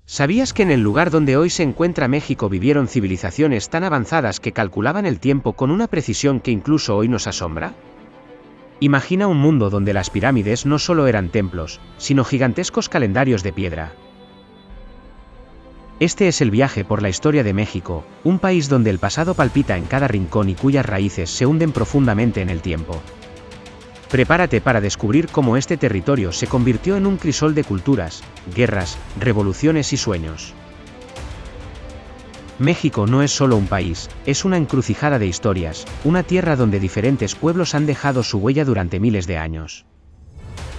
¿Sabías que en el lugar donde hoy se encuentra México vivieron civilizaciones tan avanzadas que calculaban el tiempo con una precisión que incluso hoy nos asombra? Imagina un mundo donde las pirámides no solo eran templos, sino gigantescos calendarios de piedra. Este es el viaje por la historia de México, un país donde el pasado palpita en cada rincón y cuyas raíces se hunden profundamente en el tiempo. Prepárate para descubrir cómo este territorio se convirtió en un crisol de culturas, guerras, revoluciones y sueños. México no es solo un país, es una encrucijada de historias, una tierra donde diferentes pueblos han dejado su huella durante miles de años.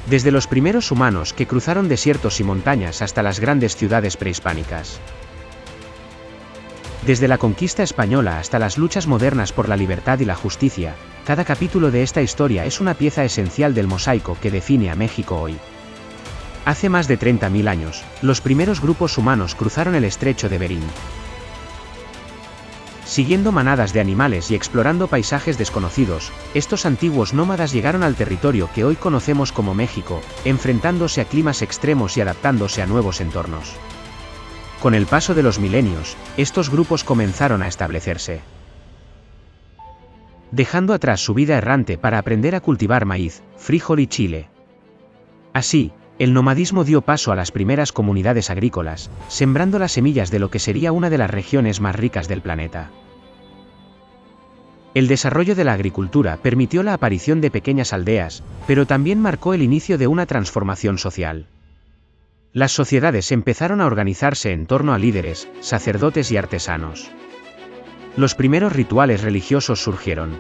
Desde los primeros humanos que cruzaron desiertos y montañas hasta las grandes ciudades prehispánicas. Desde la conquista española hasta las luchas modernas por la libertad y la justicia, cada capítulo de esta historia es una pieza esencial del mosaico que define a México hoy. Hace más de 30.000 años, los primeros grupos humanos cruzaron el estrecho de Bering. Siguiendo manadas de animales y explorando paisajes desconocidos, estos antiguos nómadas llegaron al territorio que hoy conocemos como México, enfrentándose a climas extremos y adaptándose a nuevos entornos. Con el paso de los milenios, estos grupos comenzaron a establecerse, dejando atrás su vida errante para aprender a cultivar maíz, frijol y chile. Así, el nomadismo dio paso a las primeras comunidades agrícolas, sembrando las semillas de lo que sería una de las regiones más ricas del planeta. El desarrollo de la agricultura permitió la aparición de pequeñas aldeas, pero también marcó el inicio de una transformación social. Las sociedades empezaron a organizarse en torno a líderes, sacerdotes y artesanos. Los primeros rituales religiosos surgieron,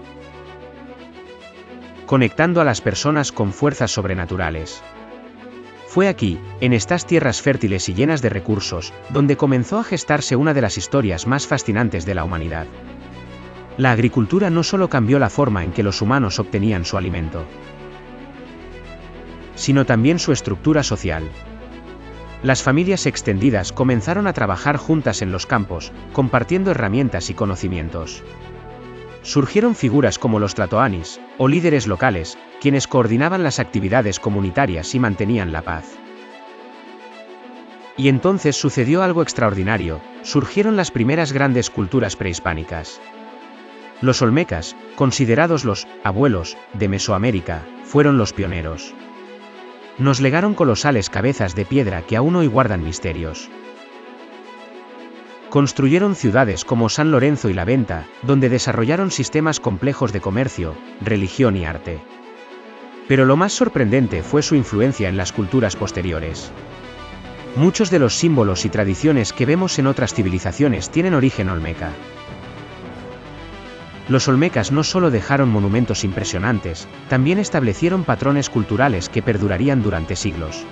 conectando a las personas con fuerzas sobrenaturales. Fue aquí, en estas tierras fértiles y llenas de recursos, donde comenzó a gestarse una de las historias más fascinantes de la humanidad. La agricultura no solo cambió la forma en que los humanos obtenían su alimento, sino también su estructura social. Las familias extendidas comenzaron a trabajar juntas en los campos, compartiendo herramientas y conocimientos. Surgieron figuras como los tlatoanis, o líderes locales, quienes coordinaban las actividades comunitarias y mantenían la paz. Y entonces sucedió algo extraordinario, surgieron las primeras grandes culturas prehispánicas. Los olmecas, considerados los abuelos de Mesoamérica, fueron los pioneros. Nos legaron colosales cabezas de piedra que aún hoy guardan misterios. Construyeron ciudades como San Lorenzo y La Venta, donde desarrollaron sistemas complejos de comercio, religión y arte. Pero lo más sorprendente fue su influencia en las culturas posteriores. Muchos de los símbolos y tradiciones que vemos en otras civilizaciones tienen origen olmeca. Los olmecas no solo dejaron monumentos impresionantes, también establecieron patrones culturales que perdurarían durante siglos.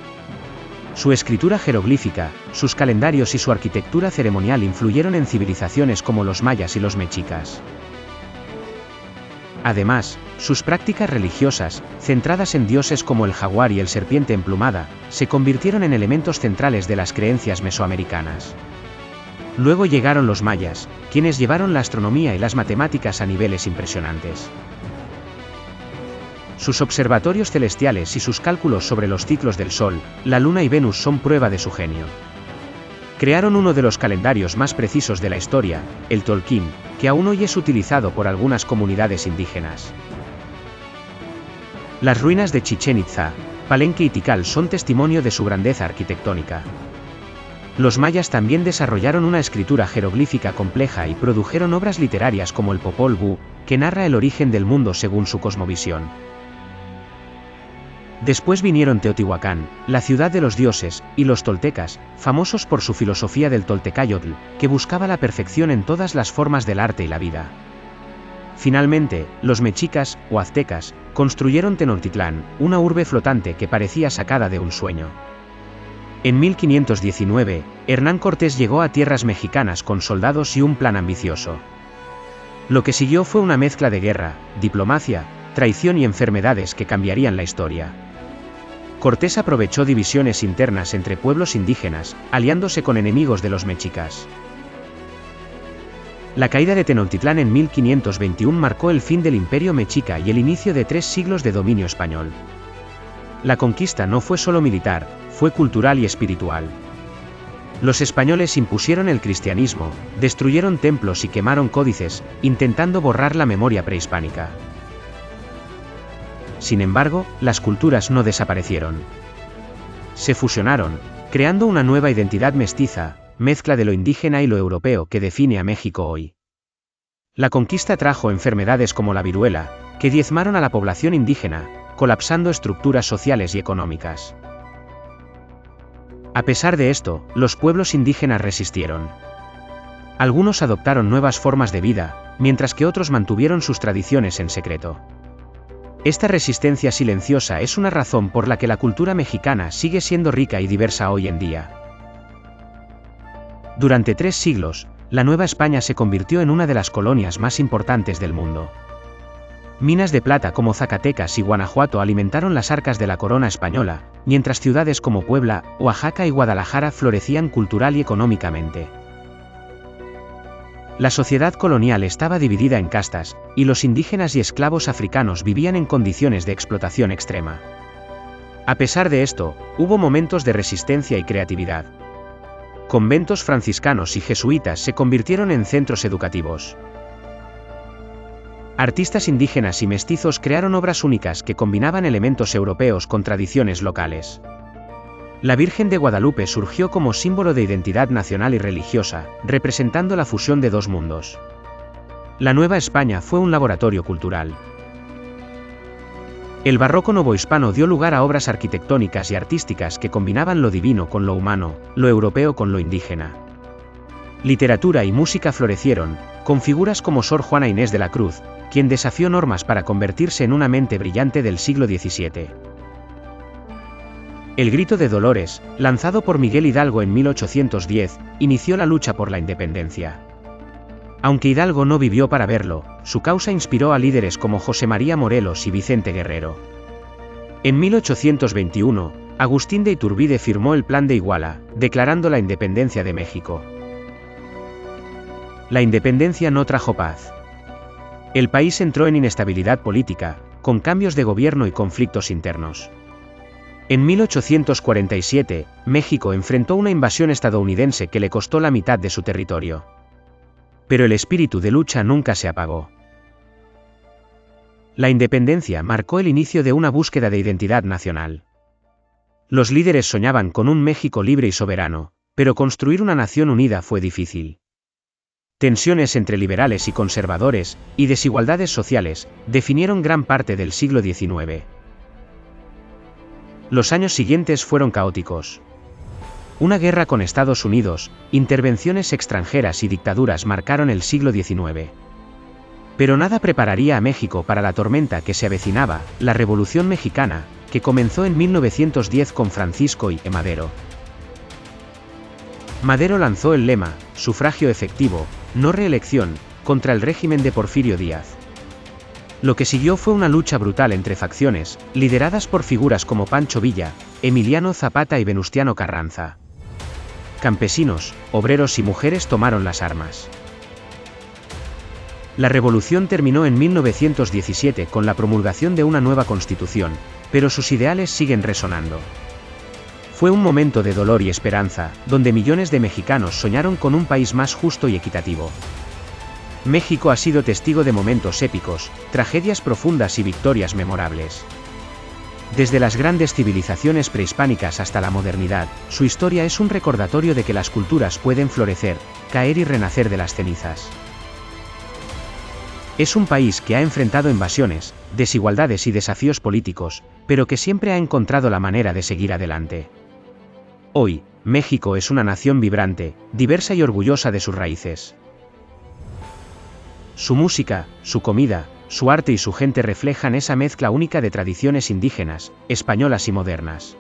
Su escritura jeroglífica, sus calendarios y su arquitectura ceremonial influyeron en civilizaciones como los mayas y los mexicas. Además, sus prácticas religiosas, centradas en dioses como el jaguar y el serpiente emplumada, se convirtieron en elementos centrales de las creencias mesoamericanas. Luego llegaron los mayas, quienes llevaron la astronomía y las matemáticas a niveles impresionantes. Sus observatorios celestiales y sus cálculos sobre los ciclos del Sol, la Luna y Venus son prueba de su genio. Crearon uno de los calendarios más precisos de la historia, el Tzolk'in, que aún hoy es utilizado por algunas comunidades indígenas. Las ruinas de Chichén Itzá, Palenque y Tikal son testimonio de su grandeza arquitectónica. Los mayas también desarrollaron una escritura jeroglífica compleja y produjeron obras literarias como el Popol Vuh, que narra el origen del mundo según su cosmovisión. Después vinieron Teotihuacán, la ciudad de los dioses, y los toltecas, famosos por su filosofía del Toltecayotl, que buscaba la perfección en todas las formas del arte y la vida. Finalmente, los mexicas, o aztecas, construyeron Tenochtitlán, una urbe flotante que parecía sacada de un sueño. En 1519, Hernán Cortés llegó a tierras mexicanas con soldados y un plan ambicioso. Lo que siguió fue una mezcla de guerra, diplomacia, traición y enfermedades que cambiarían la historia. Cortés aprovechó divisiones internas entre pueblos indígenas, aliándose con enemigos de los mexicas. La caída de Tenochtitlán en 1521 marcó el fin del Imperio Mexica y el inicio de 3 siglos de dominio español. La conquista no fue solo militar, fue cultural y espiritual. Los españoles impusieron el cristianismo, destruyeron templos y quemaron códices, intentando borrar la memoria prehispánica. Sin embargo, las culturas no desaparecieron. Se fusionaron, creando una nueva identidad mestiza, mezcla de lo indígena y lo europeo que define a México hoy. La conquista trajo enfermedades como la viruela, que diezmaron a la población indígena, colapsando estructuras sociales y económicas. A pesar de esto, los pueblos indígenas resistieron. Algunos adoptaron nuevas formas de vida, mientras que otros mantuvieron sus tradiciones en secreto. Esta resistencia silenciosa es una razón por la que la cultura mexicana sigue siendo rica y diversa hoy en día. Durante 3 siglos, la Nueva España se convirtió en una de las colonias más importantes del mundo. Minas de plata como Zacatecas y Guanajuato alimentaron las arcas de la corona española, mientras ciudades como Puebla, Oaxaca y Guadalajara florecían cultural y económicamente. La sociedad colonial estaba dividida en castas, y los indígenas y esclavos africanos vivían en condiciones de explotación extrema. A pesar de esto, hubo momentos de resistencia y creatividad. Conventos franciscanos y jesuitas se convirtieron en centros educativos. Artistas indígenas y mestizos crearon obras únicas que combinaban elementos europeos con tradiciones locales. La Virgen de Guadalupe surgió como símbolo de identidad nacional y religiosa, representando la fusión de 2 mundos. La Nueva España fue un laboratorio cultural. El barroco novohispano dio lugar a obras arquitectónicas y artísticas que combinaban lo divino con lo humano, lo europeo con lo indígena. Literatura y música florecieron, con figuras como Sor Juana Inés de la Cruz, quien desafió normas para convertirse en una mente brillante del siglo XVII. El Grito de Dolores, lanzado por Miguel Hidalgo en 1810, inició la lucha por la independencia. Aunque Hidalgo no vivió para verlo, su causa inspiró a líderes como José María Morelos y Vicente Guerrero. En 1821, Agustín de Iturbide firmó el Plan de Iguala, declarando la independencia de México. La independencia no trajo paz. El país entró en inestabilidad política, con cambios de gobierno y conflictos internos. En 1847, México enfrentó una invasión estadounidense que le costó la mitad de su territorio. Pero el espíritu de lucha nunca se apagó. La independencia marcó el inicio de una búsqueda de identidad nacional. Los líderes soñaban con un México libre y soberano, pero construir una nación unida fue difícil. Tensiones entre liberales y conservadores, y desigualdades sociales, definieron gran parte del siglo XIX. Los años siguientes fueron caóticos. Una guerra con Estados Unidos, intervenciones extranjeras y dictaduras marcaron el siglo XIX. Pero nada prepararía a México para la tormenta que se avecinaba, la Revolución Mexicana, que comenzó en 1910 con Francisco I. Madero. Madero lanzó el lema, sufragio efectivo, no reelección, contra el régimen de Porfirio Díaz. Lo que siguió fue una lucha brutal entre facciones, lideradas por figuras como Pancho Villa, Emiliano Zapata y Venustiano Carranza. Campesinos, obreros y mujeres tomaron las armas. La revolución terminó en 1917 con la promulgación de una nueva constitución, pero sus ideales siguen resonando. Fue un momento de dolor y esperanza, donde millones de mexicanos soñaron con un país más justo y equitativo. México ha sido testigo de momentos épicos, tragedias profundas y victorias memorables. Desde las grandes civilizaciones prehispánicas hasta la modernidad, su historia es un recordatorio de que las culturas pueden florecer, caer y renacer de las cenizas. Es un país que ha enfrentado invasiones, desigualdades y desafíos políticos, pero que siempre ha encontrado la manera de seguir adelante. Hoy, México es una nación vibrante, diversa y orgullosa de sus raíces. Su música, su comida, su arte y su gente reflejan esa mezcla única de tradiciones indígenas, españolas y modernas.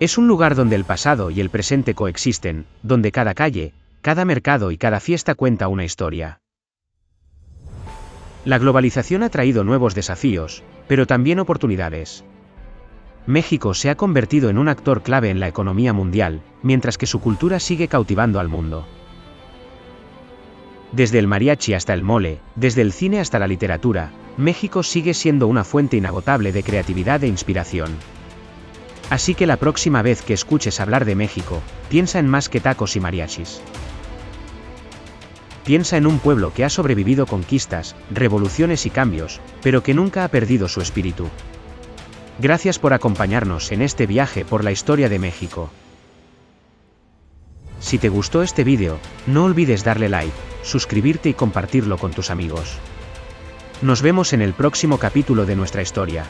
Es un lugar donde el pasado y el presente coexisten, donde cada calle, cada mercado y cada fiesta cuenta una historia. La globalización ha traído nuevos desafíos, pero también oportunidades. México se ha convertido en un actor clave en la economía mundial, mientras que su cultura sigue cautivando al mundo. Desde el mariachi hasta el mole, desde el cine hasta la literatura, México sigue siendo una fuente inagotable de creatividad e inspiración. Así que la próxima vez que escuches hablar de México, piensa en más que tacos y mariachis. Piensa en un pueblo que ha sobrevivido conquistas, revoluciones y cambios, pero que nunca ha perdido su espíritu. Gracias por acompañarnos en este viaje por la historia de México. Si te gustó este vídeo, no olvides darle like, suscribirte y compartirlo con tus amigos. Nos vemos en el próximo capítulo de nuestra historia.